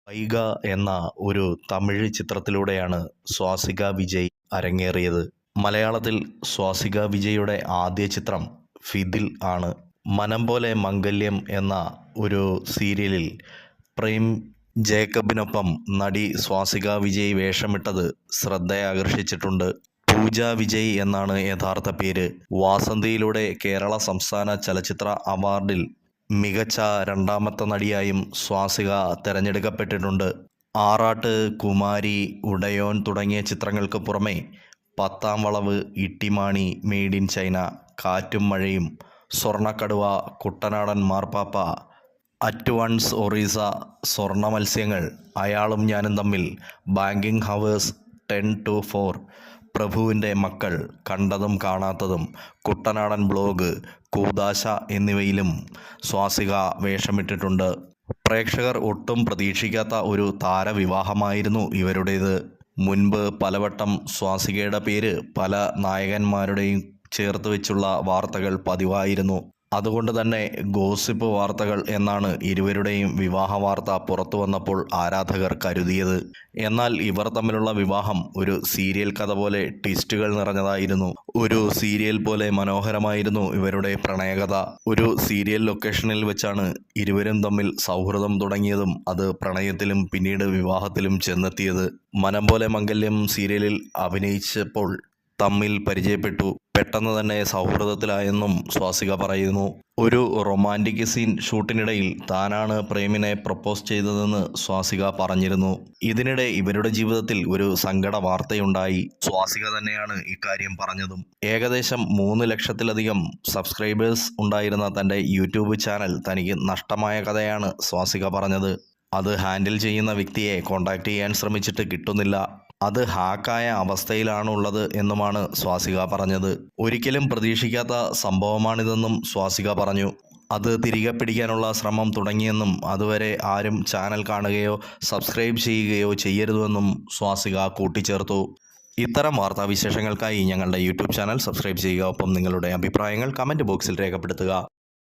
വൈഗ എന്ന ഒരു തമിഴ് ചിത്രത്തിലൂടെയാണ് സ്വാസിക വിജയ് അരങ്ങേറിയത്. മലയാളത്തിൽ സ്വാസിക വിജയുടെ ആദ്യ ചിത്രം ഫിദിൽ ആണ്. മനം പോലെ മംഗല്യം എന്ന ഒരു സീരിയലിൽ പ്രേം ജേക്കബിനൊപ്പം നടി സ്വാസിക വിജയ് വേഷമിട്ടത് ശ്രദ്ധയാകർഷിച്ചിട്ടുണ്ട്. പൂജ വിജയ് എന്നാണ് യഥാർത്ഥ പേര്. വാസന്തിയിലൂടെ കേരള സംസ്ഥാന ചലച്ചിത്ര അവാർഡിൽ മികച്ച രണ്ടാമത്തെ നടിയായും സ്വാസിക തെരഞ്ഞെടുക്കപ്പെട്ടിട്ടുണ്ട്. ആറാട്ട്, കുമാരി, ഉടയോൻ തുടങ്ങിയ ചിത്രങ്ങൾക്ക് പുറമെ പത്താം വളവ്, ഇട്ടിമാണി, മെയ്ഡ് ഇൻ ചൈന, കാറ്റും മഴയും, സ്വർണ്ണക്കടുവ, കുട്ടനാടൻ മാർപ്പാപ്പ, അറ്റ് വൺസ് ഒറീസ, സ്വർണ്ണ മത്സ്യങ്ങൾ, അയാളും ഞാനും തമ്മിൽ, ബാങ്കിങ് ഹവേഴ്സ്, 10 to 4, പ്രഭുവിൻ്റെ മക്കൾ, കണ്ടതും കാണാത്തതും, കുട്ടനാടൻ ബ്ലോഗ്, കൂദാശ എന്നിവയിലും സ്വാസിക വേഷമിട്ടിട്ടുണ്ട്. പ്രേക്ഷകർ ഒട്ടും പ്രതീക്ഷിക്കാത്ത ഒരു താരവിവാഹമായിരുന്നു ഇവരുടേത്. മുൻപ് പലവട്ടം സ്വാസികയുടെ പേര് പല നായകന്മാരുടെയും ചേർത്ത് വെച്ചുള്ള വാർത്തകൾ പതിവായിരുന്നു. അതുകൊണ്ട് തന്നെ ഗോസിപ്പ് വാർത്തകൾ എന്നാണ് ഇരുവരുടെയും വിവാഹ വാർത്ത പുറത്തു വന്നപ്പോൾ ആരാധകർ കരുതിയത്. എന്നാൽ ഇവർ തമ്മിലുള്ള വിവാഹം ഒരു സീരിയൽ കഥ പോലെ ട്വിസ്റ്റുകൾ നിറഞ്ഞതായിരുന്നു. ഒരു സീരിയൽ പോലെ മനോഹരമായിരുന്നു ഇവരുടെ പ്രണയകഥ. ഒരു സീരിയൽ ലൊക്കേഷനിൽ വെച്ചാണ് ഇരുവരും തമ്മിൽ സൗഹൃദം തുടങ്ങിയതും അത് പ്രണയത്തിലും പിന്നീട് വിവാഹത്തിലും ചെന്നെത്തിയത്. മനം പോലെ മംഗല്യം സീരിയലിൽ അഭിനയിച്ചപ്പോൾ തമ്മിൽ പരിചയപ്പെട്ടു. പെട്ടെന്ന് തന്നെ സൗഹൃദത്തിലായെന്നും സ്വാസിക പറയുന്നു. ഒരു റൊമാൻറ്റിക് സീൻ ഷൂട്ടിനിടയിൽ താനാണ് പ്രേമിനെ പ്രപ്പോസ് ചെയ്തതെന്ന് സ്വാസിക പറഞ്ഞിരുന്നു. ഇതിനിടെ ഇവരുടെ ജീവിതത്തിൽ ഒരു സങ്കട വാർത്തയുണ്ടായി. സ്വാസിക തന്നെയാണ് ഇക്കാര്യം പറഞ്ഞതും. ഏകദേശം 3 ലക്ഷത്തിലധികം സബ്സ്ക്രൈബേഴ്സ് ഉണ്ടായിരുന്ന തൻ്റെ യൂട്യൂബ് ചാനൽ തനിക്ക് നഷ്ടമായ കഥയാണ് സ്വാസിക പറഞ്ഞത്. അത് ഹാൻഡിൽ ചെയ്യുന്ന വ്യക്തിയെ കോൺടാക്ട് ചെയ്യാൻ ശ്രമിച്ചിട്ട് കിട്ടുന്നില്ല. അത് ഹാക്കായ അവസ്ഥയിലാണുള്ളത് എന്നുമാണ് സ്വാസിക പറഞ്ഞത്. ഒരിക്കലും പ്രതീക്ഷിക്കാത്ത സംഭവമാണിതെന്നും സ്വാസിക പറഞ്ഞു. അത് തിരികെ പിടിക്കാനുള്ള ശ്രമം തുടങ്ങിയെന്നും അതുവരെ ആരും ചാനൽ കാണുകയോ സബ്സ്ക്രൈബ് ചെയ്യുകയോ ചെയ്യരുതെന്നും സ്വാസിക കൂട്ടിച്ചേർത്തു. ഇത്തരം വാർത്താവിശേഷങ്ങൾക്കായി ഞങ്ങളുടെ യൂട്യൂബ് ചാനൽ സബ്സ്ക്രൈബ് ചെയ്യുക. ഒപ്പം നിങ്ങളുടെ അഭിപ്രായങ്ങൾ കമൻറ്റ് ബോക്സിൽ രേഖപ്പെടുത്തുക.